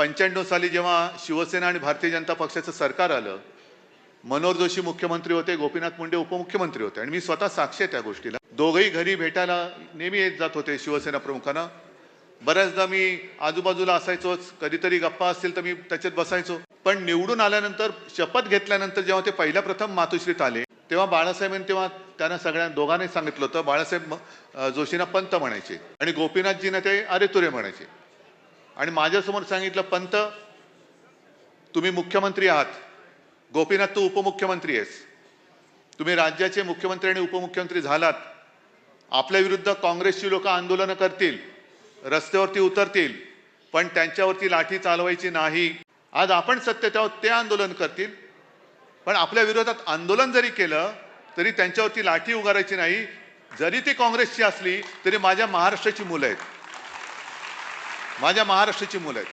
95 साली जेव्हा शिवसेना आणि भारतीय जनता पक्षाचं सरकार आलं, मनोहर जोशी मुख्यमंत्री होते, गोपीनाथ मुंडे उपमुख्यमंत्री होते आणि मी स्वतः साक्षी आहे त्या गोष्टीला. दोघंही घरी भेटायला नेहमी येत जात होते शिवसेना प्रमुखांना. बऱ्याचदा मी आजूबाजूला असायचोच, कधीतरी गप्पा असतील तर मी त्याच्यात बसायचो. पण निवडून आल्यानंतर, शपथ घेतल्यानंतर जेव्हा ते पहिल्या प्रथम मातोश्रीत आले, तेव्हा बाळासाहेबांनी त्यांना दोघांनी सांगितलं होतं, बाळासाहेब जोशींना पंत म्हणायचे आणि गोपीनाथजींना ते अरे तुरे म्हणायचे. आणि माझ्यासमोर सांगितलं, पंत तुम्ही मुख्यमंत्री आहात, गोपीनाथ तू उपमुख्यमंत्री आहेस, तुम्ही राज्याचे मुख्यमंत्री आणि उपमुख्यमंत्री झालात, आपल्या विरुद्ध काँग्रेसची लोक आंदोलन करतील, रस्त्यावरती उतरतील, पण त्यांच्यावरती लाठी चालवायची नाही. आज आपण सत्तेत आहोत, ते आंदोलन करतील, पण आपल्या विरोधात आंदोलन जरी केलं तरी त्यांच्यावरती लाठी उगारायची नाही. जरी ती काँग्रेसची असली तरी माझ्या महाराष्ट्राची मुलं आहेत, माझ्या महाराष्ट्राची मुलं आहेत.